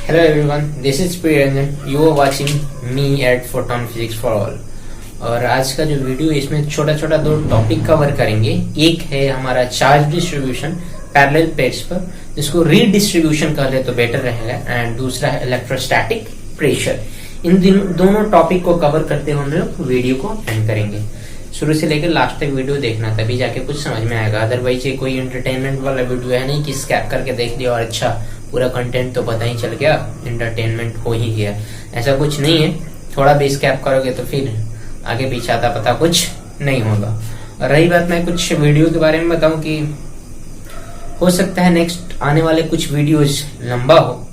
Hello everyone, this is Priyanjan. You are watching me at Photon Physics for All. और आज का जो video है इसमें छोटा छोटा दो टॉपिक कवर करेंगे. एक है हमारा चार्ज डिस्ट्रीब्यूशन पैरेलल प्लेट्स पर, जिसको रीडिस्ट्रीब्यूशन कर ले तो बेटर रहेगा, एंड दूसरा है इलेक्ट्रोस्टैटिक प्रेशर. इन दोनों टॉपिक को कवर करते हुए हम लोग वीडियो को एंड करेंगे. शुरू से लेकर लास्ट तक वीडियो देखना, तभी जाके कुछ समझ में आएगा. अदरवाइज ये कोई एंटरटेनमेंट वाला वीडियो है नहीं कि स्कैप करके देख लिया और अच्छा पूरा कंटेंट तो पता ही चल गया, एंटरटेनमेंट हो ही गया. ऐसा कुछ नहीं है. थोड़ा भी स्कैप करोगे तो फिर आगे पीछे आता पता कुछ नहीं होगा. और रही बात, मैं कुछ वीडियो के बारे में बताऊं कि हो सकता है नेक्स्ट आने वाले कुछ वीडियोस लंबा हो.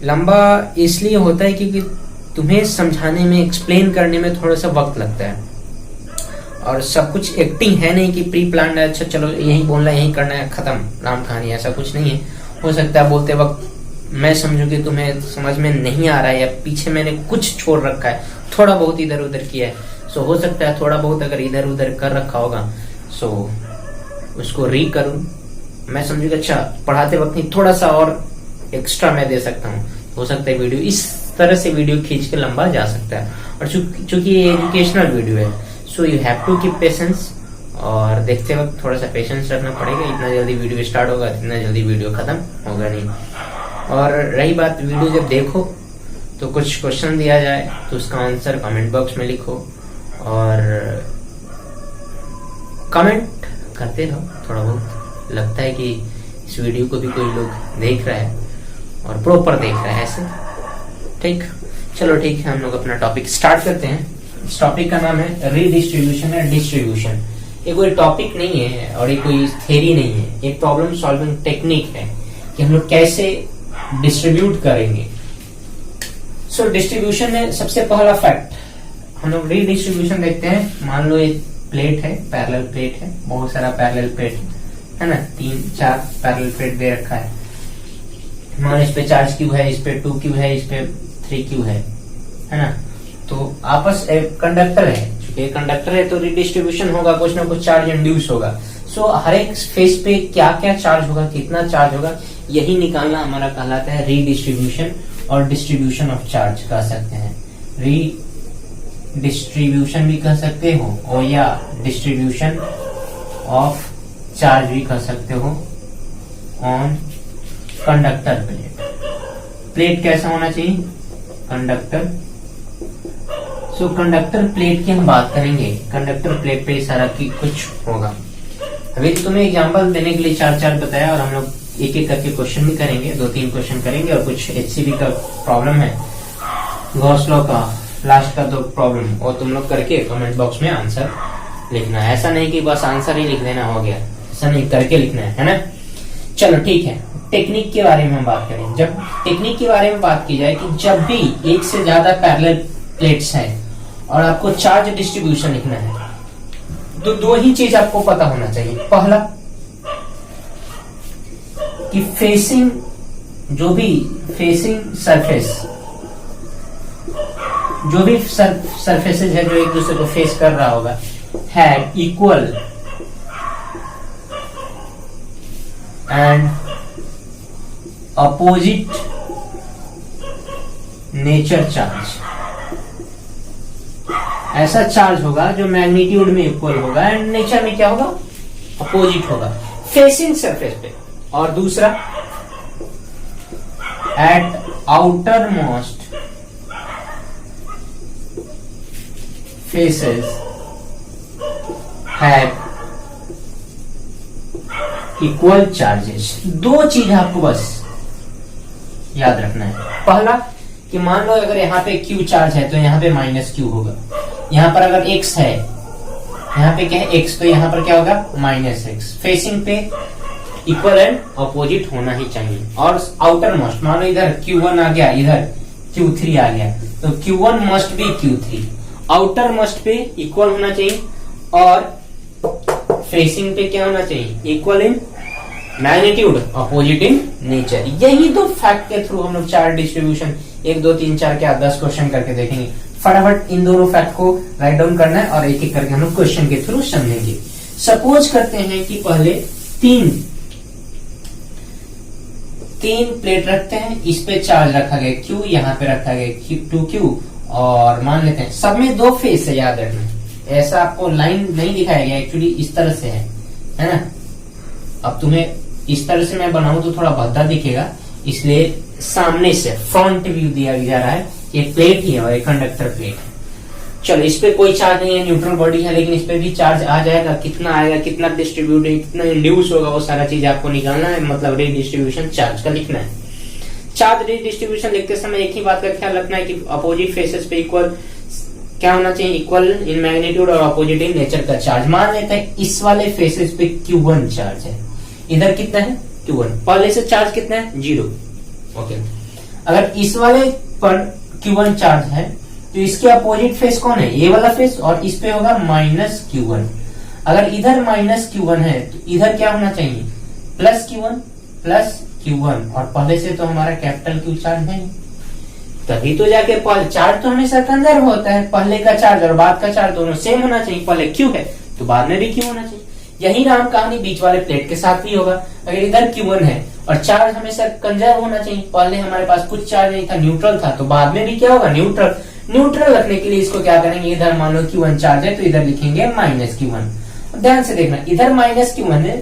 लंबा इसलिए होता है क्योंकि तुम्हें समझाने में, एक्सप्लेन करने में थोड़ा सा वक्त लगता है. और सब कुछ एक्टिंग है नहीं कि प्री प्लान है, अच्छा चलो यही बोलना यही करना है, खत्म राम कहानी. ऐसा कुछ नहीं है. हो सकता है बोलते वक्त मैं समझू कि तुम्हें समझ में नहीं आ रहा है, या पीछे मैंने कुछ छोड़ रखा है, थोड़ा बहुत इधर उधर किया है. सो हो सकता है थोड़ा बहुत अगर इधर उधर कर रखा होगा सो उसको री करूं. मैं समझू कि अच्छा पढ़ाते वक्त नहीं, थोड़ा सा और एक्स्ट्रा मैं दे सकता हूँ. हो सकता है वीडियो इस तरह से वीडियो खींच के लंबा जा सकता है. और चूंकि ये एजुकेशनल वीडियो है, so you have to keep patience. और देखते वक्त थोड़ा सा पेशेंस रखना पड़ेगा. इतना जल्दी वीडियो स्टार्ट होगा, इतना जल्दी वीडियो खत्म होगा नहीं. और रही बात, वीडियो जब देखो तो कुछ क्वेश्चन दिया जाए तो उसका आंसर कमेंट बॉक्स में लिखो, और कमेंट करते रहो. थोड़ा बहुत लगता है कि इस वीडियो को भी कोई लोग देख रहा है और प्रॉपर देख रहा है ऐसे. ठीक, चलो ठीक है, हम लोग अपना टॉपिक स्टार्ट करते हैं. इस टॉपिक का नाम है रीडिस्ट्रीब्यूशन या डिस्ट्रीब्यूशन. ये कोई टॉपिक नहीं है और ये कोई थ्योरी नहीं है, एक प्रॉब्लम सॉल्विंग टेक्निक है कि हम लोग कैसे डिस्ट्रीब्यूट करेंगे. सो डिस्ट्रीब्यूशन में सबसे पहला फैक्ट हम लोग रीडिस्ट्रीब्यूशन देखते हैं. मान लो एक प्लेट है, पैरेलल प्लेट है, बहुत सारा पैरेलल प्लेट है ना, 3-4 पैरेलल प्लेट दे रखा है. मान इस पे चार्ज क्यू है, इस पे 2 क्यू है, इस पे 3 क्यू है ना. तो आपस कंडक्टर है, ये कंडक्टर है तो रिडिस्ट्रीब्यूशन होगा, कुछ ना कुछ चार्ज इंड्यूस होगा. सो हर एक फेस पे क्या क्या चार्ज होगा, कितना चार्ज होगा, यही निकालना हमारा कहलाता है रीडिस्ट्रीब्यूशन. और डिस्ट्रीब्यूशन ऑफ चार्ज कह सकते हैं, रीडिस्ट्रीब्यूशन भी कह सकते हो, और या डिस्ट्रीब्यूशन ऑफ चार्ज भी कह सकते हो ऑन कंडक्टर प्लेट. प्लेट कैसा होना चाहिए, कंडक्टर. सो कंडक्टर प्लेट की हम बात करेंगे. कंडक्टर प्लेट पे सारा की कुछ होगा. अभी तुम्हें एग्जांपल देने के लिए 4 बताया, और हम लोग एक एक करके क्वेश्चन भी करेंगे, 2-3 क्वेश्चन करेंगे, और कुछ एचसीबी का प्रॉब्लम है, गॉस लॉ का लास्ट का 2 प्रॉब्लम, और तुम लोग करके कमेंट बॉक्स में आंसर लिखना है. ऐसा नहीं कि बस आंसर ही लिख देना हो गया, ऐसा नहीं, करके लिखना है ना. चलो ठीक है, टेक्निक के बारे में हम बात करें. जब टेक्निक के बारे में बात की जाए कि जब भी एक से ज्यादा पैरेलल प्लेट्स हैं और आपको चार्ज डिस्ट्रीब्यूशन लिखना है, तो 2 ही चीज आपको पता होना चाहिए. पहला कि फेसिंग, जो भी फेसिंग सरफेस, जो भी सरफेसेज है जो एक दूसरे को फेस कर रहा होगा, है equal and opposite nature charge. ऐसा चार्ज होगा जो मैग्नीट्यूड में इक्वल होगा एंड नेचर में क्या होगा, अपोजिट होगा, फेसिंग सरफेस पे. और दूसरा, eight outer most faces have equal charges. 2 चीज आपको बस याद रखना है. पहला कि मान लो अगर यहाँ पे Q चार्ज है तो यहाँ पे -Q होगा. यहाँ पर अगर X है, यहाँ पे क्या है X, तो यहाँ पर क्या होगा -X. फेसिंग पे इक्वल एंड अपोजिट होना ही चाहिए. और आउटर मोस्ट, मान लो इधर Q1 आ गया, इधर Q3 आ गया, तो Q1 must be Q3. Outer most पे इक्वल होना चाहिए, और फेसिंग पे क्या होना चाहिए, equal in magnitude, opposite in nature. यही तो फैक्ट के थ्रू हम लोग चार्ज डिस्ट्रीब्यूशन 1, 2, 3, 4 क्या 10 क्वेश्चन करके देखेंगे. फटाफट इन दोनों फैक्ट को राइट डाउन करना है और एक एक करके हम लोग क्वेश्चन के थ्रू समझेंगे. सपोज करते हैं कि पहले तीन प्लेट रखते हैं, इस पे चार्ज रखा गया Q, यहाँ पे रखा गया 2Q, और मान लेते हैं सब में दो फेस है, याद रखना। ऐसा आपको लाइन नहीं दिखाया गया, एक्चुअली इस तरह से है ना। अब तुम्हें इस तरह से मैं बनाऊं तो थोड़ा भद्दा दिखेगा, इसलिए सामने से फ्रंट व्यू दिया जा रहा है। ये प्लेट ही है और एक कंडक्टर प्लेट है। चलो, इस पे कोई चार्ज नहीं है, न्यूट्रल बॉडी है, लेकिन इस पे भी चार्ज आ जाएगा। कितना आएगा, कितना डिस्ट्रीब्यूट है, कितना इंड्यूस होगा, वो सारा चीज आपको निकालना है, मतलब रीडिस्ट्रीब्यूशन चार्ज का लिखना है। चार्ज रीडिस्ट्रीब्यूशन लिखते समय एक ही बात का ख्याल रखना है कि अपोजिट फेसेस पे इक्वल क्या होना चाहिए, इक्वल इन मैग्नीट्यूड और अपोजिट इन नेचर का चार्ज। मान लेते हैं इस वाले फेसेस पे Q1 चार्ज है, इधर कितना है Q1, पहले से चार्ज कितना है 0। ओके, अगर इस वाले पर Q1 चार्ज है तो इसके अपोजिट फेस कौन है, ये वाला फेस, और इस पे होगा -Q1। अगर इधर -Q1 है तो इधर क्या होना चाहिए, +Q1, और पहले से तो हमारा कैपिटल Q चार्ज है, तभी तो जाके चार्ज तो हमेशा कंजर्व होता है। पहले का चार्ज और बाद का चार्ज दोनों सेम होना चाहिए। पहले Q है तो बाद में भी Q होना चाहिए। यही राम कहानी बीच वाले प्लेट के साथ भी होगा। अगर इधर Q1 है और चार्ज हमेशा कंजर्व होना चाहिए, पहले हमारे पास कुछ चार्ज नहीं था, न्यूट्रल था, तो बाद में भी क्या होगा, न्यूट्रल। न्यूट्रल रखने के लिए इसको क्या करेंगे, इधर मान लो Q1 चार्ज है तो इधर लिखेंगे -Q1। ध्यान से देखना, इधर -Q1 है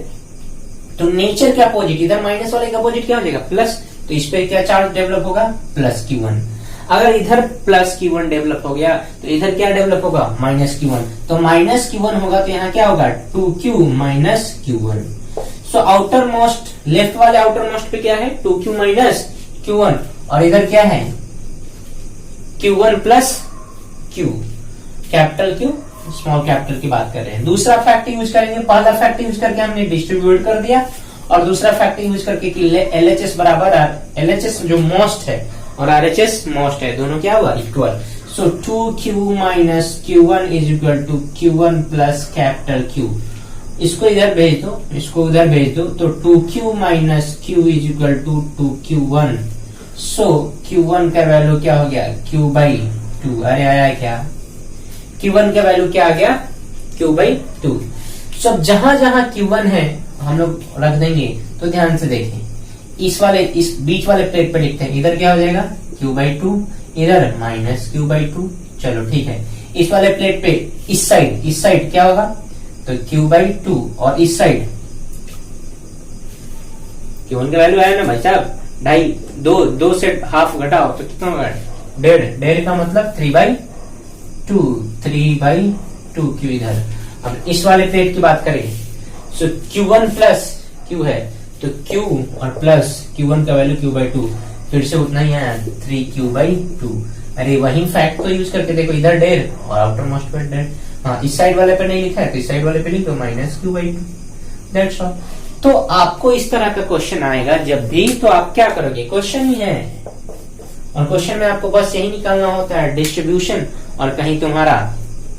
तो नेचर के अपोजिट, इधर माइनस वाले का अपोजिट क्या हो जाएगा, प्लस, तो इस पे क्या चार्ज डेवलप होगा, +Q1। अगर इधर +Q1 डेवलप हो गया तो इधर क्या डेवलप होगा, -Q1। तो -Q1 होगा तो यहाँ क्या होगा, 2Q -Q1। So outer most, left वाले आउटर मोस्ट पे क्या है, 2Q -Q1, और इधर क्या है Q1 +Q, capital Q small capital की बात कर रहे हैं। दूसरा फैक्टर यूज करेंगे, पहला फैक्टर यूज करके हमने डिस्ट्रीब्यूट कर दिया, और दूसरा फैक्टर यूज करके कि LHS बराबर LHS जो मोस्ट है और RHS मोस्ट है, दोनों क्या हुआ, equal. So 2Q -Q1 is equal to Q1 plus capital Q। इसको इधर भेज दो, इसको उधर भेज दो, तो 2Q -Q is equal to 2Q1। So Q1 का वैल्यू क्या हो गया, Q/2। अरे आया क्या, Q1 का वैल्यू क्या आ गया, Q/2। सब जहां जहां Q1 है हम लोग रख देंगे। तो ध्यान से देखें, इस बीच वाले प्लेट पे लिखते हैं, इधर क्या हो जाएगा Q/2, इधर -Q/2। चलो ठीक है, इस वाले प्लेट पे इस साइड क्या होगा, तो Q/2, और इस साइड Q1 का वैल्यू आया ना भाई साहब, 2.5, 2 से हाफ घटाओ तो कितना होगा, 1.5 का मतलब 3/2 Q इधर। अब इस वाले प्लेट की बात करें, सो Q1 प्लस Q है तो Q और प्लस Q1 का वैल्यू Q/2, फिर से उतना ही आया 3Q/2। अरे वही फैक्ट तो यूज करके देखो, इधर 1.5 और आउटर मोस्ट पे 1.5। हाँ, इस साइड वाले पे नहीं लिखा है तो इस साइड वाले पे लिख दो -Q/2, दैट्स ऑल। तो आपको इस तरह का क्वेश्चन आएगा जब भी, तो आप क्या करोगे, क्वेश्चन ही है, और क्वेश्चन में आपको बस यही निकालना होता है, डिस्ट्रीब्यूशन, और कहीं तुम्हारा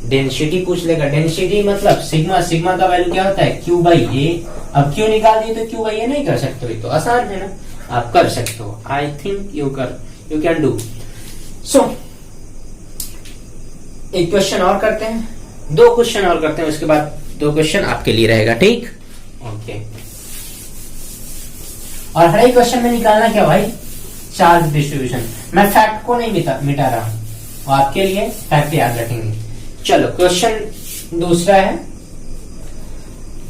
डेंसिटी पूछ लेगा। डेंसिटी मतलब सिग्मा का वैल्यू क्या होता है, Q/A। अब Q निकाल दिए तो Q/A नहीं कर सकते हो, तो आसान है ना, आप कर सकते हो। I think you can do. So एक क्वेश्चन और करते हैं, 2 क्वेश्चन और करते हैं, उसके बाद 2 क्वेश्चन आपके लिए रहेगा, ठीक, ओके। और हर एक क्वेश्चन में निकालना क्या भाई, चार्ज डिस्ट्रीब्यूशन। मैं फैक्ट को नहीं मिटा रहा हूं, आपके लिए फैक्ट याद रखेंगे। चलो क्वेश्चन दूसरा है,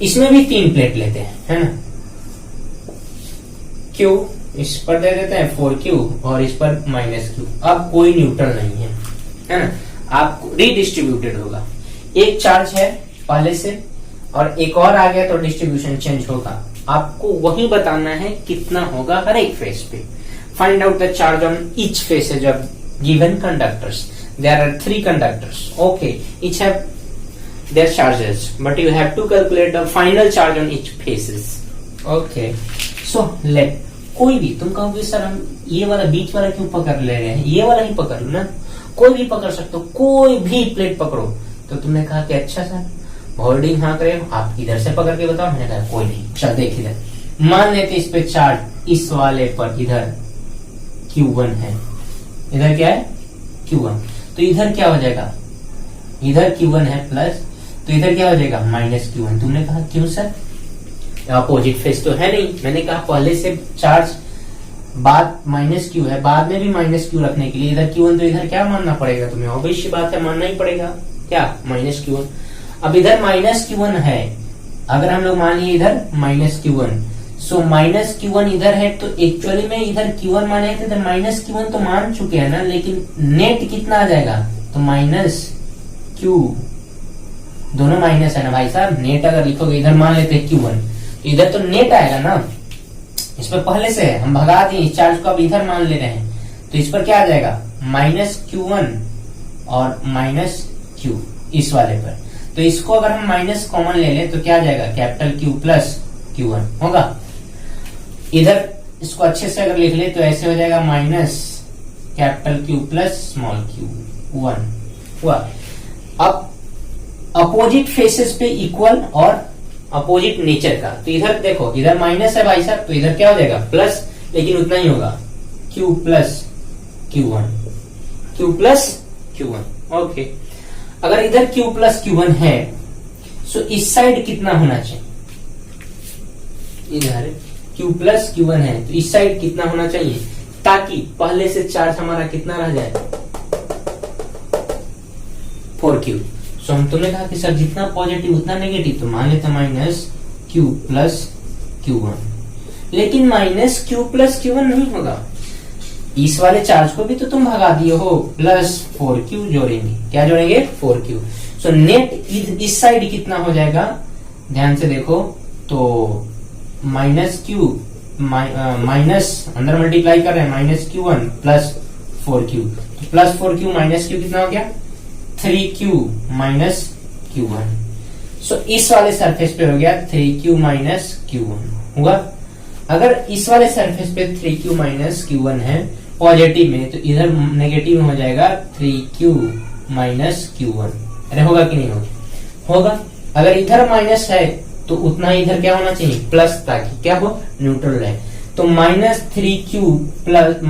इसमें भी 3 प्लेट लेते हैं, है ना। Q इस पर दे देते हैं 4Q, और इस पर -Q। अब कोई न्यूट्रल नहीं है ना, आप रीडिस्ट्रीब्यूटेड होगा। एक चार्ज है पहले से और एक और आ गया तो डिस्ट्रीब्यूशन चेंज होगा। आपको वही बताना है कितना होगा हर एक फेस पे। Find out the charge on each faces of given conductors. There are 3 conductors. Okay, each have their charges, but you have to calculate the final charge on each faces. Okay, so let कोई भी तुम कहोगे sir हम ये वाला बीच वाला क्यों पकड़ ले रहे हैं, ये वाला ही पकड़ लो ना, कोई भी पकड़ सकते हो, कोई भी प्लेट पकड़ो। तो तुमने कहा कि अच्छा सर होल्डिंग हाँ करे, आप इधर से पकड़ के बताओ। मैंने कहा कोई नहीं, चल देख इधर, मान लेते इस पे चार्ज इस वाले पर इधर Q1 है, इधर क्या है Q1, तो इधर क्या हो जाएगा, इधर Q1 है प्लस, तो इधर क्या हो जाएगा -Q1। तुमने कहा क्यों सर, अपोजिट फेस तो है नहीं। मैंने कहा पहले से चार्ज बाद माइनस क्यू है, बाद में भी माइनस क्यू रखने के लिए इधर Q1 तो इधर क्या मानना पड़ेगा तुम्हें, ऑब्वियस बात है मानना ही पड़ेगा क्या, माइनस Q1। अब इधर माइनस Q1 है, अगर हम लोग मान लिए इधर minus Q1, so minus Q1 इधर है तो एक्चुअली में इधर Q1 माने थे, इधर माइनस Q1 तो मान चुके हैं ना, लेकिन नेट कितना आ जाएगा, तो माइनस Q, दोनों माइनस है ना भाई साहब, नेट अगर लिखोगे इधर मान लेते हैं Q1, तो इधर तो नेट आएगा ना, इस पर पहले से है, हम भगा दिए इस चार्ज को, अब इधर मान ले रहे हैं, तो इस पर क्या आ जाएगा माइनस Q1 और माइनस Q इस वाले पर, तो इसको अगर हम माइनस कॉमन ले लें तो क्या आ जाएगा, कैपिटल Q प्लस Q1 होगा। इधर इसको अच्छे से अगर लिख ले तो ऐसे हो जाएगा minus capital Q plus small q1 हुआ। अब अपोजिट फेसेस पे इक्वल और अपोजिट नेचर का, तो इधर देखो इधर माइनस है भाई साहब, तो इधर क्या हो जाएगा प्लस, लेकिन उतना ही होगा Q plus Q1, Q plus Q1 okay. अगर इधर Q प्लस Q1 है सो इस साइड कितना होना चाहिए, इधर Q प्लस Q1 है तो इस साइड कितना होना चाहिए, ताकि पहले से चार्ज हमारा कितना रह जाए 4Q। सो हम तुमने कहा कि सर जितना पॉजिटिव उतना नेगेटिव, तो मान लेते माइनस Q प्लस Q1, लेकिन माइनस Q प्लस Q1 नहीं होगा, इस वाले चार्ज को भी तो तुम भगा दिए हो, प्लस 4Q जोड़ेंगे, क्या जोड़ेंगे 4Q। सो नेट इस साइड कितना हो जाएगा, ध्यान से देखो, तो माइनस Q माइनस अंदर मल्टीप्लाई कर रहे हैं माइनस Q1 प्लस 4Q, तो प्लस 4Q माइनस Q कितना हो गया 3Q माइनस Q1। सो इस वाले सरफेस पे हो गया 3Q माइनस Q1 हुआ। अगर इस वाले सरफेस पे 3Q माइनस Q1 है पॉजिटिव में, तो इधर नेगेटिव में हो जाएगा 3Q माइनस Q1। अरे होगा कि नहीं होगा, अगर इधर माइनस है तो उतना इधर क्या होना चाहिए प्लस, ताकि क्या हो न्यूट्रल रहे। तो माइनस 3Q प्लस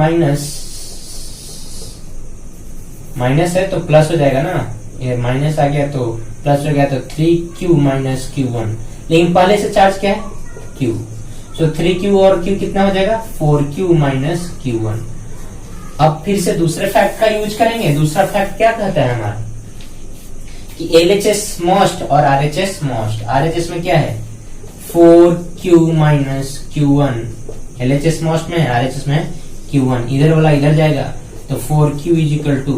माइनस है तो प्लस हो जाएगा ना, ये माइनस आ गया तो प्लस हो गया, तो 3Q माइनस Q1, लेकिन पहले से चार्ज क्या है Q, सो 3Q और Q कितना हो जाएगा 4Q माइनस Q1। अब फिर से दूसरे फैक्ट का यूज करेंगे। दूसरा फैक्ट क्या कहता है हमारा कि LHS मोस्ट और RHS मोस्ट। RHS में क्या है 4Q minus Q1, LHS most में है, RHS में है Q1, इधर वाला इधर जाएगा तो 4Q is equal to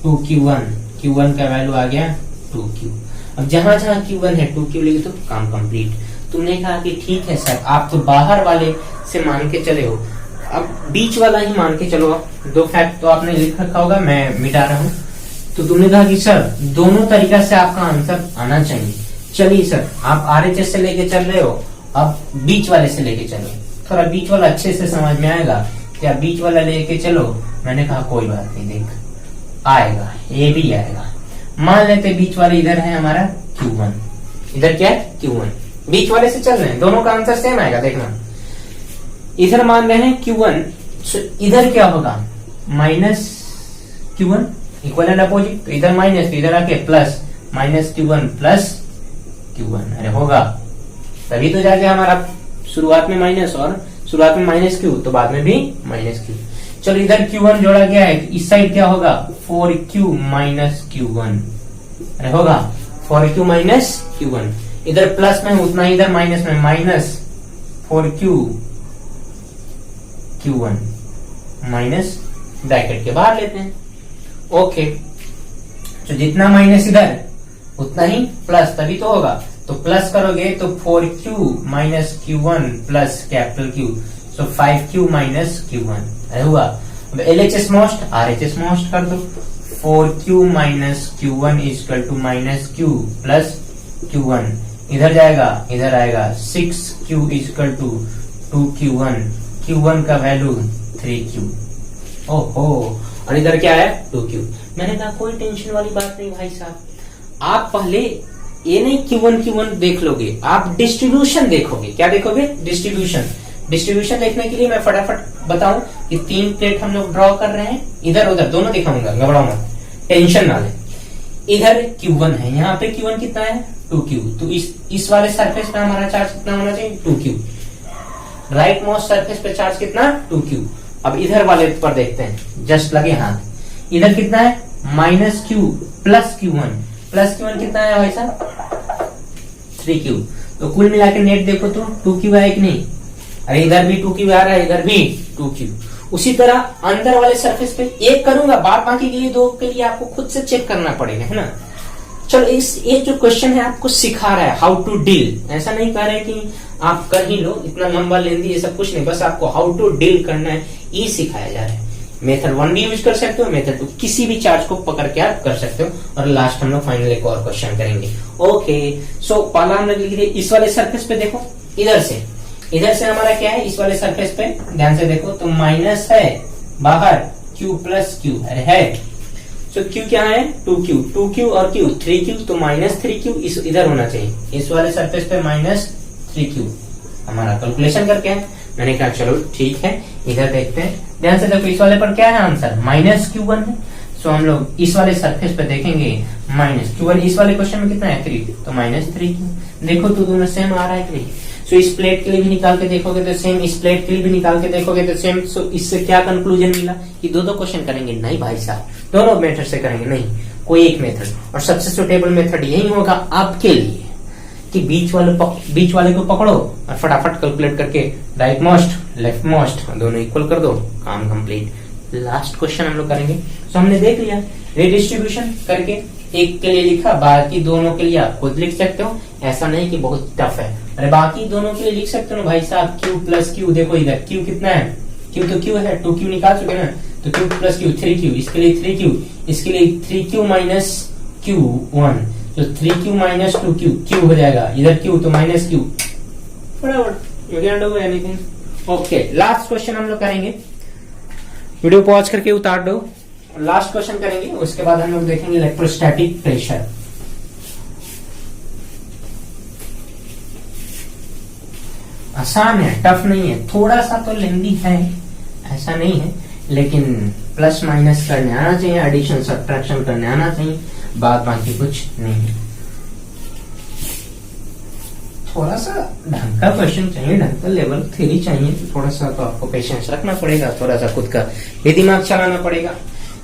2Q1, Q1 का वैल्यू आ गया 2Q। अब जहां जहां Q1 है 2Q लिखे तो काम कंप्लीट। तुमने कहा कि ठीक है सर आप तो बाहर वाले से मान के चले हो, अब बीच वाला ही मान के चलो। दो फैक्ट तो आपने लिख रखा होगा, मैं मिटा रहा हूं। तो तुमने कहा कि सर दोनों तरीका से आपका आंसर आना चाहिए। चलिए सर आप RHS से लेके चल रहे हो, अब बीच वाले से लेके चलो, थोड़ा बीच वाला अच्छे से समझ में आएगा। क्या बीच वाला लेके चलो? मैंने कहा कोई बात नहीं, देख आएगा, ये भी आएगा। मान लेते बीच वाले इधर है हमारा Q1, इधर क्या है Q1, बीच वाले से चल रहे हैं, दोनों का आंसर सेम आएगा। देखना इधर मान रहे हैं Q1, इधर क्या होगा minus Q1 equal and opposite, तो इधर माइनस तो इधर आके plus, minus Q1 plus Q1। अरे होगा तभी तो जाके हमारा शुरुआत में माइनस और शुरुआत में माइनस Q तो बाद में भी माइनस Q। चलो इधर Q1 जोड़ा गया है, इस साइड क्या होगा 4Q माइनस Q1। अरे होगा 4Q माइनस Q1, इधर प्लस में उतना ही इधर माइनस में, minus 4Q Q1 minus bracket के बाहर लेते हैं। ओके, तो जितना माइनस इधर उतना ही प्लस, तभी तो होगा। तो प्लस करोगे तो 4Q minus Q1 plus capital Q, सो 5Q माइनस Q1। अरे हुआ। अब LHS मोस्ट RHS मोस्ट कर दो, 4Q minus Q1 equal to minus Q plus Q1, इधर जाएगा इधर आएगा 6Q equal to 2Q1, Q1 का वैल्यू 3Q। ओहो, और इधर क्या है 2Q। मैंने कहा कोई टेंशन वाली बात नहीं भाई साहब, आप पहले ये नहीं Q1 देख लोगे, आप डिस्ट्रीब्यूशन देखोगे। क्या देखोगे? डिस्ट्रीब्यूशन देखने के लिए मैं फटाफट बताऊं कि 3 प्लेट हम लोग ड्रॉ कर रहे हैं, इधर उधर दोनों दिखाऊंगा, घबराओ मत, टेंशन ना ले। इधर Q1 है, यहाँ पे Q1 कितना है 2Q, तो इस वाले सरफेस पे हमारा चार्ज कितना होना चाहिए 2Q। राइट मोस्ट सरफेस पे चार्ज कितना 2q। अब इधर वाले पर देखते हैं, जस्ट लगे हाथ। इधर कितना है -q प्लस q1 कितना है भाई साहब 3q। तो कुल मिला के नेट देखो तो 2q है कि नहीं, अरे इधर भी 2q आ रहा है, इधर भी 2q। उसी तरह अंदर वाले सरफेस पे एक करूंगा, बाद बाकी के लिए दो के लिए आपको खुद से चेक करना पड़ेगा, है ना। चलो ये जो क्वेश्चन है आपको सिखा रहा है हाउ टू डील, ऐसा नहीं कह रहे कि आप कर ही लो, इतना लंबा लेंदी ये सब कुछ नहीं, बस आपको हाउ टू डील करना है ये सिखाया जा रहा है। मेथड 1 भी यूज कर सकते हो, मेथड 2 किसी भी चार्ज को पकड़ के आप कर सकते हो। और लास्ट हम लोग फाइनल एक और क्वेश्चन करेंगे। ओके सो पहला हम लोग लिख दिए इस वाले सरफेस पे, देखो इधर से हमारा क्या है, इस वाले सरफेस पे ध्यान से देखो तो माइनस है बाहर q प्लस q है। तो q क्या है 2q और q 3q, तो -3q इधर होना चाहिए, इस वाले सरफेस पे -3q हमारा कैलकुलेशन करके है। मैंने कहा चलो ठीक है, इधर देखते हैं, ध्यान से देखो इस वाले पर क्या है आंसर -q1 है। सो हम लोग इस वाले सरफेस पे देखेंगे -q1, इस वाले क्वेश्चन में कितना है 3, तो -3q। देखो तो दोनों सेम आ रहा है कि नहीं। सो इस प्लेट के लिए भी निकाल के देखोगे तो सेम, इस प्लेट के लिए भी निकाल के देखोगे तो सेम। सो इससे क्या कंक्लूजन मिला कि दो क्वेश्चन करेंगे, नहीं भाई साहब दोनों मेथड से करेंगे, नहीं कोई एक मेथड। और सबसे सुटेबल मेथड यही होगा आपके लिए कि बीच वाले को पकड़ो और फटाफट कैलकुलेट करके राइट मोस्ट लेफ्ट मोस्ट दोनों इक्वल कर दो, काम कंप्लीट। लास्ट क्वेश्चन हम लोग करेंगे। सो हमने देख लिया रिडिस्ट्रीब्यूशन करके, एक के लिए लिखा, बाकी दोनों के लिए आप खुद लिख सकते हो, ऐसा नहीं कि बहुत टफ है। अरे बाकी दोनों के लिए लिख सकते हो ना भाई साहब, q प्लस q, देखो इधर q कितना है, q तो q है, 2q निकाल चुके ना, तो q प्लस q 3q, इसके लिए 3q, इसके लिए 3q माइनस q1, तो 3q माइनस 2q, q हो जाएगा, इधर q तो माइनस q, फटाफट you can do anything. Okay last question हम लोग करेंगे, वीडियो पॉज करके उतार दो, लास्ट क्वेश्चन करेंगे, उसके बाद हम लोग देखेंगे इलेक्ट्रोस्टैटिक प्रेशर। आसान है, टफ नहीं है, थोड़ा सा तो लेंदी है, ऐसा नहीं है, लेकिन प्लस माइनस करने आना चाहिए, एडिशन सब्ट्रैक्शन करने आना चाहिए, बात बाकी कुछ नहीं है। थोड़ा सा ढंग का क्वेश्चन चाहिए, ढंग का लेवल थ्योरी चाहिए, थोड़ा सा तो आपको पेशेंस रखना पड़ेगा, थोड़ा सा खुद का ये दिमाग चलाना पड़ेगा।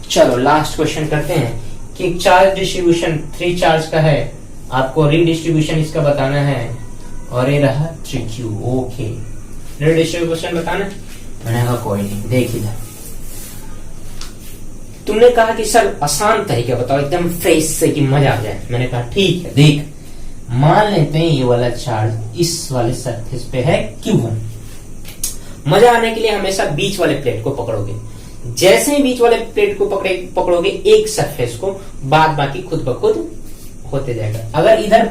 चलो लास्ट क्वेश्चन करते हैं कि चार्ज डिस्ट्रीब्यूशन 3 चार्ज का है, आपको रीडिस्ट्रीब्यूशन इसका बताना है, और ये रहा 3q। ओके रीडिस्ट्रीब्यूशन बताना, मैंने कहा कोई नहीं, देख इधर तुमने कहा कि सर आसान तरीका बताओ एकदम फ्रेश से कि मजा आ जाए, मैंने कहा ठीक है, देख मान लेते हैं ये वाला चार्ज इस वाले सरफेस पे है q1, मजा आने के लिए हमेशा बीच वाले प्लेट को पकड़ोगे, जैसे ही बीच वाले प्लेट को पकड़ोगे एक सरफेस को, बाद बाकी खुद ब खुद होते जाएगा। अगर इधर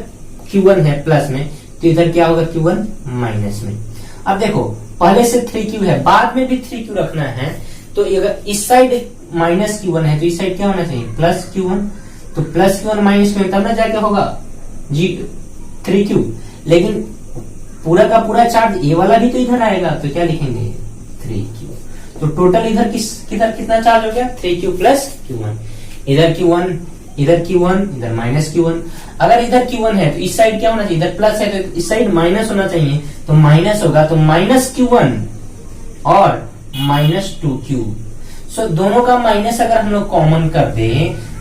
q1 है प्लस में तो इधर क्या होगा q1 माइनस में। अब देखो पहले से 3q है, बाद में भी 3q रखना है, तो अगर इस साइड माइनस q1 है तो इस साइड क्या होना चाहिए प्लस q1, तो प्लस q1 माइनस q1 तब ना जाके होगा जी 3q, लेकिन पूरा का पूरा चार्ज ये वाला भी तो इधर आएगा, तो क्या लिखेंगे 3q। तो टोटल इधर कितना चार्ज हो गया 3q प्लस q1, इधर q1 इधर माइनस q1। अगर इधर q1 है तो इस साइड क्या होना चाहिए, इधर प्लस है तो इस साइड माइनस होना चाहिए, तो माइनस होगा, तो माइनस q1 और माइनस 2q। सो दोनों का माइनस अगर हम लोग कॉमन कर दे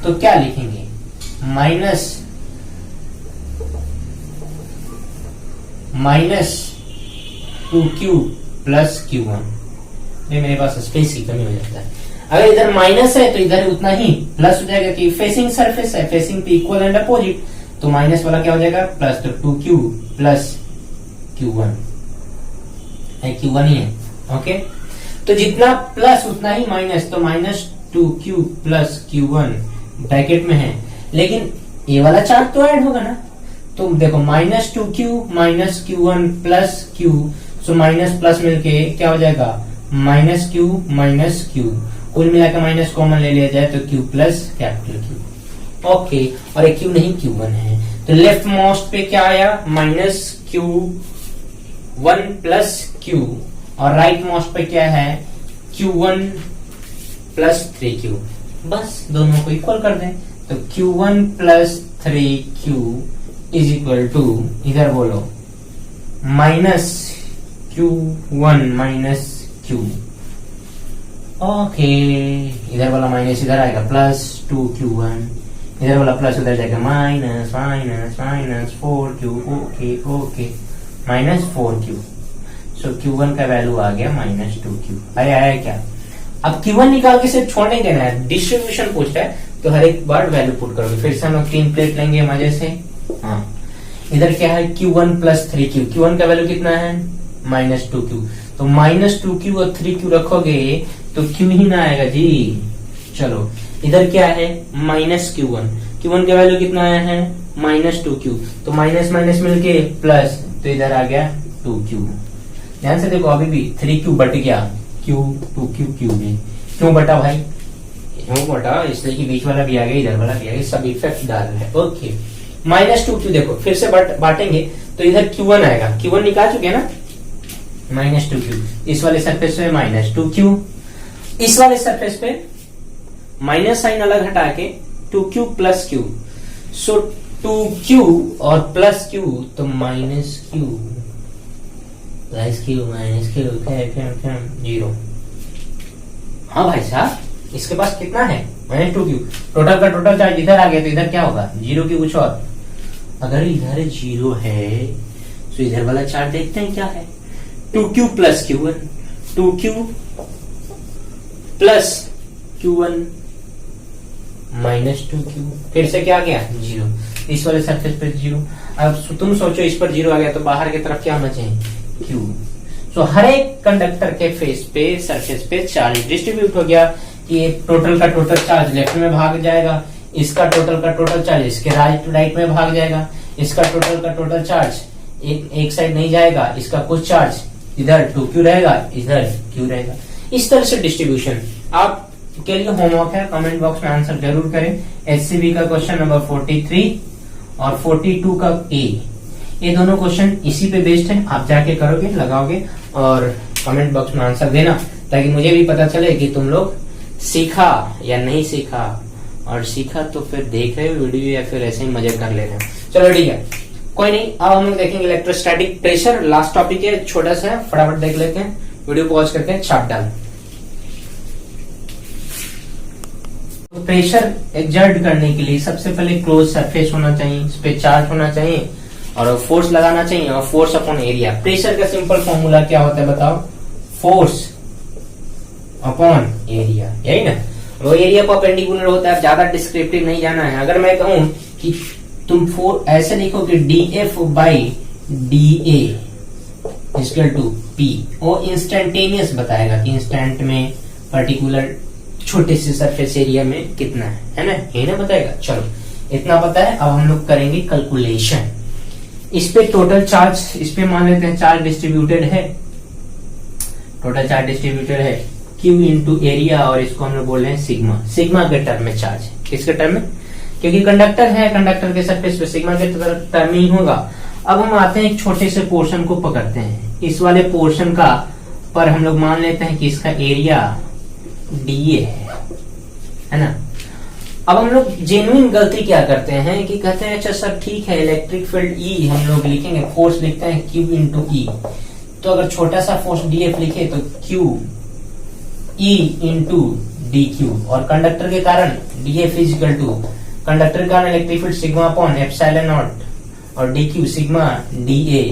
तो क्या लिखेंगे माइनस 2q प्लस q1। मेरे पास स्पेस की कमी हो जाता है, अगर इधर माइनस है तो इधर उतना ही प्लस हो जाएगा कि फेसिंग सरफेस है, फेसिंग पे इक्वल एंड अपोजिट, तो माइनस वाला क्या हो जाएगा प्लस, तो 2q प्लस q1 है, q1 ही है। ओके तो जितना प्लस उतना ही माइनस, तो minus 2q plus q1 bracket में है, लेकिन ये वाला चार्ज तो ऐड होगा ना, तो देखो minus 2q minus q1 plus q, so minus plus मिलके क्या हो जाएगा माइनस q माइनस q, कुल मिलाकर माइनस कॉमन ले लिया जाए तो q plus capital Q। Okay और एक q नहीं q1 है, तो लेफ्ट मोस्ट पे क्या आया माइनस q1 प्लस q, और राइट मोस्ट पे क्या है q1 प्लस 3q, बस दोनों को इक्वल कर दें, तो q1 plus 3q is equal to, इधर बोलो minus Q1 minus Q। Okay, इधर वाला माइनस इधर आएगा प्लस 2Q1, इधर वाला प्लस उधर जाएगा minus minus minus 4Q। Okay okay, minus 4Q। सो Q1 का वैल्यू आ गया माइनस 2Q। आया क्या? अब Q1 निकाल के सिर्फ छोड़ नहीं देना है, डिस्ट्रीब्यूशन पूछ रहा है तो हर एक बार वैल्यू पुट करोगे। फिर से हम लोग 3 प्लेट लेंगे मजे से। हाँ, इधर क्या है Q1 प्लस 3Q। Q1 का वैल्यू कितना है? Minus 2Q। तो माइनस 2Q और 3Q रखोगे तो Q ही ना आएगा जी। चलो, इधर क्या है? Minus Q1। Q1 का वैल्यू कितना आया है? Minus 2Q। तो माइनस माइनस मिलके प्लस, तो इधर आ गया 2Q। ध्यान से देखो, अभी भी 3Q बट गया Q, 2Q Q में। क्यों बटा भाई? क्यों बटा? इसलिए कि बीच वाला भी आ गया, इधर वाला भी आ गया, सब इफेक्ट डाल रहे हैं। ओके, माइनस 2Q देखो, फिर से बांटेंगे तो इधर Q1 आएगा। Q1 निकाल चुके ना, माइनस 2Q। इस वाले सरफेस पे माइनस 2Q, इस वाले सरफेस पे माइनस साइन अलग हटा के 2Q प्लस Q। सो 2Q और प्लस Q तो minus Q plus Q minus Q 0। हाँ भाई साहब, इसके पास कितना है? Minus 2Q। टोटल का टोटल चार्ज इधर आ गया तो इधर क्या होगा? 0 की कुछ और। अगर इधर 0 है तो इधर वाला चार्ज देखते हैं क्या है। 2Q plus Q1, 2Q plus Q1 minus 2Q। फिर से क्या आ गया? 0। इस वाले सरफेस पे 0। अब तुम सोचो, इस पर 0 आ गया तो बाहर की तरफ क्या होना चाहिए? Q। सो हर एक कंडक्टर के फेस पे, सरफेस पे चार्ज डिस्ट्रीब्यूट हो गया कि टोटल का टोटल चार्ज लेफ्ट में भाग जाएगा, इसका टोटल का टोटल चार्ज इसके राइट में भाग जाएगा, इसका टोटल का टोटल चार्ज एक साइड नहीं जाएगा, इसका कुछ चार्ज इधर 2Q रहेगा, इधर Q रहेगा। इस तरह से डिस्ट्रीब्यूशन आप के लिए होमवर्क है, कमेंट बॉक्स में आंसर जरूर करें। एचसीबी का क्वेश्चन नंबर 43 और 42 का ए, ये दोनों क्वेश्चन इसी पे बेस्ड है। आप जाके करोगे, लगाओगे और कमेंट बॉक्स में आंसर देना, ताकि मुझे भी पता चले कि तुम लोग सीखा या नहीं सीखा, और सीखा तो फिर देख रहे हो वीडियो या फिर ऐसे ही मजे कर ले रहे हो। चलो ठीक है, कोई नहीं। अब हम लोग देखेंगे इलेक्ट्रोस्टैटिक प्रेशर। लास्ट टॉपिक है, छोटा सा है, फटाफट देख लेते हैं, वीडियो पॉज करके छाप डाल। तो प्रेशर एक्सर्ट करने के लिए सबसे पहले क्लोज सरफेस होना चाहिए, इस पे चार्ज होना चाहिए और फोर्स लगाना चाहिए, और फोर्स अपॉन एरिया। प्रेशर का सिंपल फॉर्मूला क्या होता है बताओ? फोर्स अपॉन एरिया, यही ना। वो एरिया परपेंडिकुलर होता है, ज्यादा डिस्क्रिप्टिव नहीं जाना है। अगर मैं कहूं कि तुम ऐसे लिखो कि DF by DA equal to P, वो इंस्टेंटेनियस बताएगा कि इंस्टेंट में पर्टिकुलर छोटे से सरफेस एरिया में कितना है ना, ये ना बताएगा। चलो, इतना पता है। अब हम लोग करेंगे कैलकुलेशन। इस पे टोटल चार्ज, इस पे मान लेते हैं चार्ज डिस्ट्रीब्यूटेड है, टोटल चार्ज डिस्ट्रीब्यूटेड है Q इंटू एरिया, और इसको हम लोग बोल रहे हैं सिग्मा। सिग्मा के टर्म में चार्ज है, किसके टर्म में? क्योंकि कंडक्टर है, कंडक्टर के सरफेस पे सिग्मा के टर्म ही होगा। अब हम आते हैं एक छोटे से पोर्शन को पकड़ते हैं। इस वाले पोर्शन का पर हम लोग मान लेते हैं कि इसका एरिया DA है ना। अब हम लोग जेन्युइन गलती क्या करते हैं कि कहते हैं अच्छा सर ठीक है, इलेक्ट्रिक फील्ड E हम लोग लिखेंगे, फोर्स लिखते हैं Q इंटू E। तो अगर छोटा सा फोर्स DF लिखे तो Q E इंटू DQ, और कंडक्टर के कारण DF इजिकल टू कंडक्टर के कारण electric field sigma upon epsilon not, और DQ सिग्मा DA।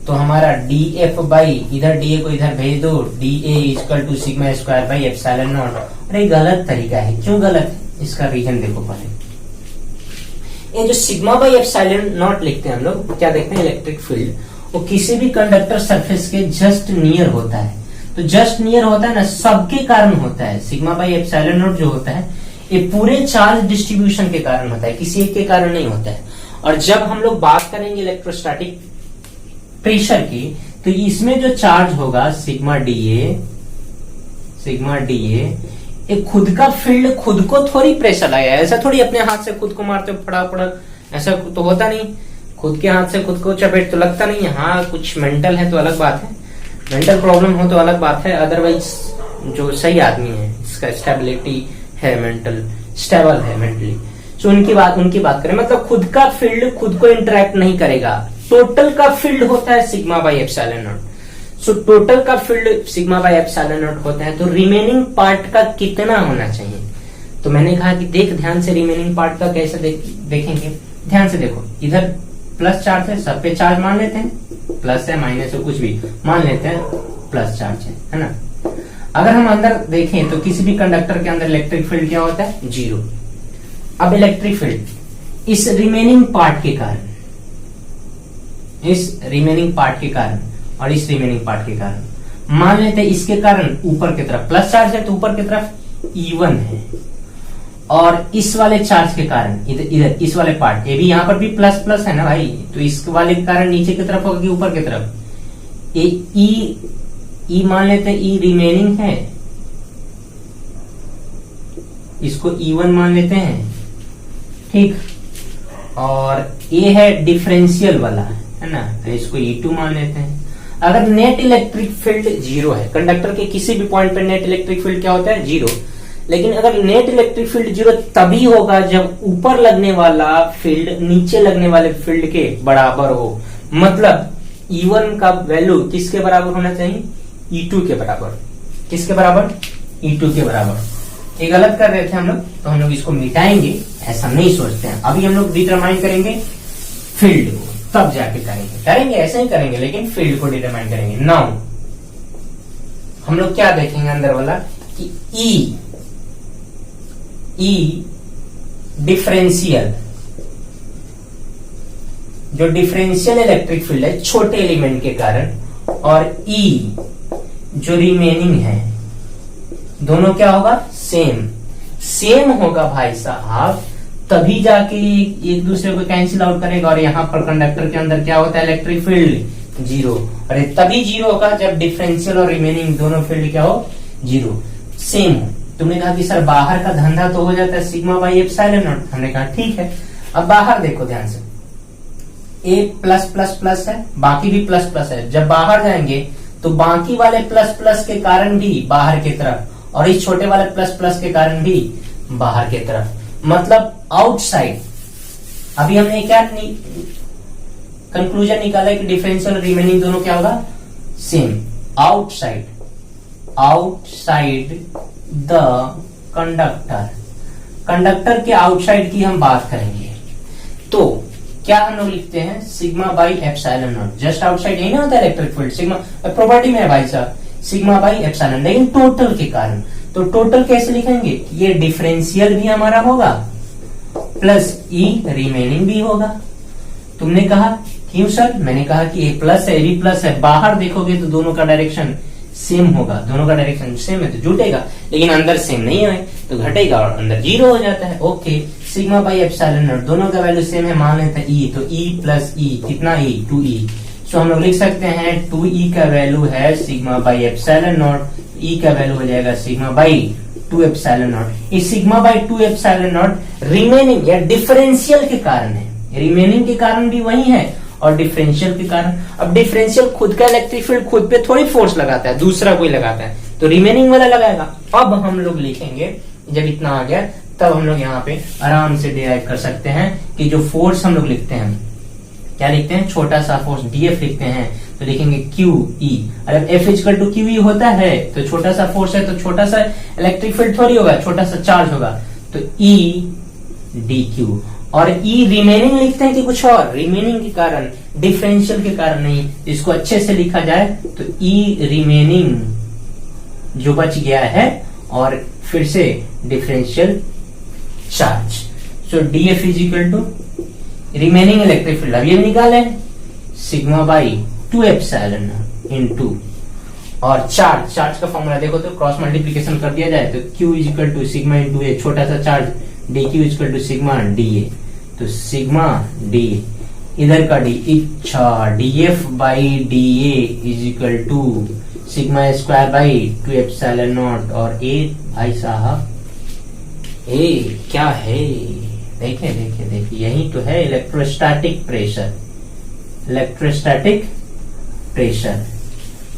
तो हमारा DF बाई, इधर DA को इधर भेज दो, DA equal to sigma square by epsilon naught. अरे गलत तरीका है। क्यों गलत है? इसका रीजन देखो पहले। ये जो सिग्मा बाई एप्सिलॉन नॉट लिखते हैं हम लोग, क्या देखते हैं? इलेक्ट्रिक फील्ड वो किसी भी कंडक्टर सरफेस के जस्ट नियर होता है। तो जस्ट नियर होता है ना, सबके कारण होता है। सिग्मा बाई एप्सिलॉन नॉट जो होता है ये पूरे चार्ज डिस्ट्रीब्यूशन के कारण होता है, किसी एक के कारण नहीं होता है। और जब हम लोग बात करेंगे इलेक्ट्रोस्टैटिक प्रेशर की, तो इसमें जो चार्ज होगा सिग्मा डीए, एक खुद का फील्ड खुद को थोड़ी प्रेशर आया, ऐसा थोड़ी अपने हाथ से खुद को मारते हो फटाफट, ऐसा तो होता नहीं। खुद के हाथ से खुद को चपेट तो लगता नहीं है। हाँ, कुछ मेंटल है तो अलग बात है, मेंटल प्रॉब्लम हो तो अलग बात है। अदरवाइज जो सही आदमी है, इसका स्टेबिलिटी है, मेंटल स्टेबल है मेंटली, तो उनकी बात करें, मतलब खुद का फील्ड खुद को इंटरेक्ट नहीं करेगा। टोटल का फील्ड होता है sigma by epsilon naught. So total का field sigma by epsilon naught होता है, तो रिमेनिंग पार्ट का कितना होना चाहिए? तो मैंने कहा कि देख ध्यान से रिमेनिंग पार्ट का कैसे देखेंगे। ध्यान से देखो, इधर प्लस चार्ज है, सब पे चार्ज मान लेते हैं, प्लस है माइनस है कुछ भी मान लेते हैं, प्लस चार्ज है ना। अगर हम अंदर देखें तो किसी भी कंडक्टर के अंदर इलेक्ट्रिक फील्ड क्या होता है? 0। अब इलेक्ट्रिक फील्ड इस रिमेनिंग पार्ट के कारण, इस रिमेनिंग पार्ट के कारण और इस रिमेनिंग पार्ट के कारण मान लेते हैं, इसके कारण ऊपर की तरफ प्लस चार्ज है तो ऊपर की तरफ E1 है, और इस वाले चार्ज के कारण इधर इस वाले पार्ट, ये भी यहाँ पर भी प्लस प्लस है ना भाई, तो इस वाले के कारण नीचे की तरफ होगा कि ऊपर की तरफ? ये ई मान लेते हैं, ई रिमेनिंग है, इसको E1 मान लेते हैं, ठीक। और ये है डिफरेंशियल वाला, है ना, तो इसको E2 मान लेते हैं। अगर नेट इलेक्ट्रिक फील्ड 0 है, कंडक्टर के किसी भी पॉइंट पर नेट इलेक्ट्रिक फील्ड क्या होता है? 0। लेकिन अगर नेट इलेक्ट्रिक फील्ड 0 तभी होगा जब ऊपर लगने वाला फील्ड नीचे लगने वाले फील्ड के बराबर हो। मतलब E1 का वैल्यू किसके बराबर होना चाहिए? E2 के बराबर। किसके बराबर? E2 के बराबर। ये गलत कर रहे थे हम लोग, तो हम लोग इसको मिटाएंगे, ऐसा नहीं सोचते हैं। अभी हम लोग डिटरमाइन करेंगे फील्ड को, तब जाके करेंगे ऐसे ही करेंगे, लेकिन फील्ड को डिटरमाइन करेंगे। नाउ हम लोग क्या देखेंगे अंदर वाला कि ई डिफरेंशियल, जो डिफरेंशियल इलेक्ट्रिक फील्ड है छोटे एलिमेंट के कारण, और ई जो रिमेनिंग है, दोनों क्या होगा? सेम होगा भाई साहब, तभी जाके एक दूसरे को कैंसिल आउट करेगा। और यहाँ पर कंडक्टर के अंदर क्या होता है? इलेक्ट्रिक फील्ड 0, और तभी 0 होगा जब डिफरेंशियल और रिमेनिंग दोनों फील्ड क्या हो? 0 सेम हो। तुमने कहा कि सर बाहर का धंधा तो हो जाता है सिग्मा बाई एप्सिलॉन नॉट, हमने कहा ठीक है। अब बाहर देखो ध्यान से, ए प्लस प्लस प्लस है, बाकी भी प्लस प्लस है, जब बाहर जाएंगे तो बाकी वाले प्लस प्लस के कारण भी बाहर की तरफ, और इस छोटे वाले प्लस प्लस के कारण भी बाहर की तरफ, मतलब आउटसाइड। अभी हमने क्या कंक्लूजन निकाला कि डिफरेंशियल और रिमेनिंग दोनों क्या होगा? Same. Outside the conductor, conductor के आउटसाइड की हम बात करेंगे तो क्या हम लोग लिखते हैं? Sigma by epsilon not. Just outside यही ना होता है इलेक्ट्रिक फील्ड, सिग्मा प्रॉपर्टी में है भाई साहब, सिग्मा बाई एप्सिलॉन। लेकिन टोटल के कारण, तो टोटल कैसे लिखेंगे? ये डिफरेंशियल भी हमारा होगा प्लस ई रिमेनिंग भी होगा। तुमने कहा क्यों सर? मैंने कहा कि ए प्लस है, ए भी प्लस है, बाहर देखोगे तो दोनों का डायरेक्शन सेम होगा, दोनों का डायरेक्शन सेम है तो जुटेगा, लेकिन अंदर सेम नहीं है तो घटेगा और अंदर 0 हो जाता है। Okay, sigma by epsilon not, दोनों का वैल्यू सेम है, मान लेते हैं ई, तो ई प्लस ई कितना? ई 2e। सो हम लोग लिख सकते हैं 2e का वैल्यू है सिग्मा बाई एप्सिलॉन नॉट, ई का वैल्यू हो जाएगा सिग्मा बाई 2 एप्सिलॉन नॉट। इस sigma by 2 epsilon not remaining या डिफरेंशियल के कारण है, रिमेनिंग के कारण भी वही है और डिफरेंशियल के कारण। अब डिफरेंशियल खुद का इलेक्ट्रिक फील्ड खुद पे थोड़ी फोर्स लगाता है, दूसरा कोई लगाता है, तो रिमेनिंग वाला लगाएगा। अब हम लोग लिखेंगे, जब इतना आ गया तब हम लोग यहाँ पे आराम से डिराइव कर सकते हैं कि जो फोर्स हम लोग लिखते हैं, क्या लिखते हैं? छोटा सा फोर्स डीएफ लिखते हैं, तो लिखेंगे क्यू ई। अगर f equal to q e होता है तो छोटा सा फोर्स है, तो छोटा सा इलेक्ट्रिक फील्ड थोड़ी होगा, छोटा सा चार्ज होगा, तो ई डी क्यू। और ई रिमेनिंग लिखते हैं कि कुछ और? रिमेनिंग के कारण, डिफरेंशियल के कारण नहीं। इसको अच्छे से लिखा जाए तो ई रिमेनिंग जो बच गया है और फिर से differential charge. So DF is equal to remaining electric field, अब ये निकाले सिग्मा बाई 2 एप्सिलॉन इनटू, और चार्ज का फॉर्मूला देखो तो क्रॉस मल्टीप्लीकेशन कर दिया जाए तो Q is equal to sigma into A, छोटा सा charge D Q is equal to sigma D A, तो सिग्मा डी इधर का डी, इच्छा D F by D A is equal to sigma square by 2 epsilon not, और ए भाई साहब ए क्या है? देखिए देखिए देखिए, यही तो है electrostatic pressure. Electrostatic pressure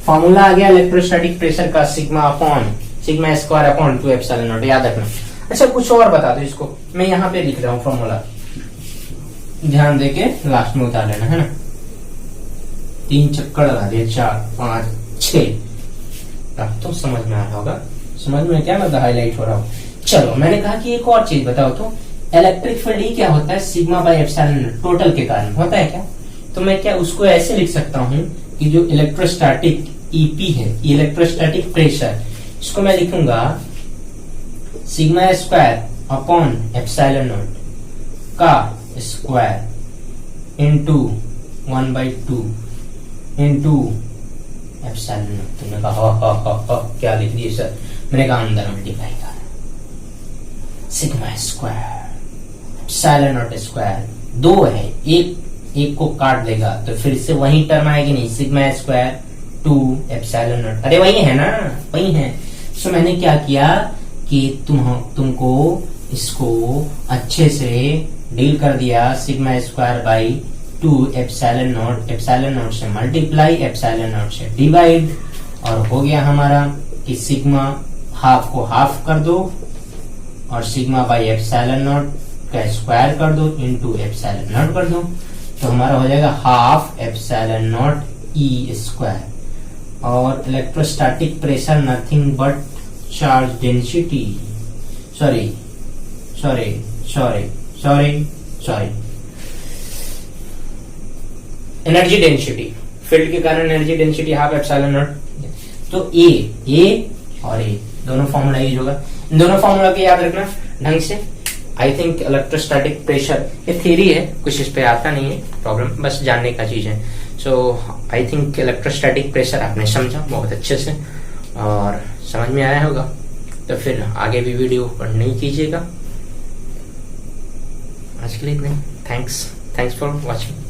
formula आ गया इलेक्ट्रोस्टैटिक प्रेशर का, sigma square upon 2 epsilon naught, याद रखना। अच्छा कुछ और बता दो इसको, मैं यहाँ पे लिख रहा हूँ फॉर्मूला, ध्यान देके लास्ट में उतार लेना, है ना। 3 चक्कर लगा दिए, 4 5 6। अब तो समझ में आ रहा होगा, समझ में क्या मतलब हाईलाइट हो रहा हो। चलो मैंने कहा कि एक और चीज बताओ तो इलेक्ट्रिक फील्ड ही क्या होता है, सिग्मा बाय एप्सिलॉन टोटल के कारण होता है क्या। तो मैं क्या उसको ऐसे लिख सकता हूं कि जो इलेक्ट्रोस्टैटिक ईपी है, इलेक्ट्रोस्टैटिक प्रेशर, इसको मैं लिखूंगा sigma square upon epsilon naught का square into 1/2 into epsilon naught. तुमने कहा क्या लिख दिए सर, मैंने कहा अंदर मल्टीप्लाई कर sigma square epsilon not square, 2 है, एक को काट देगा तो फिर से वही टर्म आएगी नहीं, सिग्मा स्क्वायर 2 एप्सिलॉन नॉट, अरे वही है ना, वही है। सो मैंने क्या किया कि तुमको इसको अच्छे से डील कर दिया, sigma square by 2 epsilon not से मल्टीप्लाई, एप्सिलॉन नॉट से डिवाइड, और हो गया हमारा कि सिग्मा हाफ को हाफ कर दो और सिग्मा बाई एप्सिलॉन नॉट का स्क्वायर कर दो इंटू एप्सिलॉन नॉट कर दो, तो हमारा हो जाएगा half epsilon naught E square. और electrostatic pressure nothing but charge density, sorry energy density, field के कारण energy density half epsilon naught. तो ए और ए दोनों फॉर्मूला यूज होगा, इन दोनों फॉर्मूला को याद रखना ढंग से। आई थिंक इलेक्ट्रोस्टैटिक प्रेशर ये थ्योरी है, कुछ इस पे आता नहीं है प्रॉब्लम, बस जानने का चीज है। सो आई थिंक इलेक्ट्रोस्टैटिक प्रेशर आपने समझा बहुत अच्छे से और समझ में आया होगा, तो फिर आगे भी वीडियो पढ़ने कीजिएगा। आज के लिए इतना ही, थैंक्स फॉर वॉचिंग।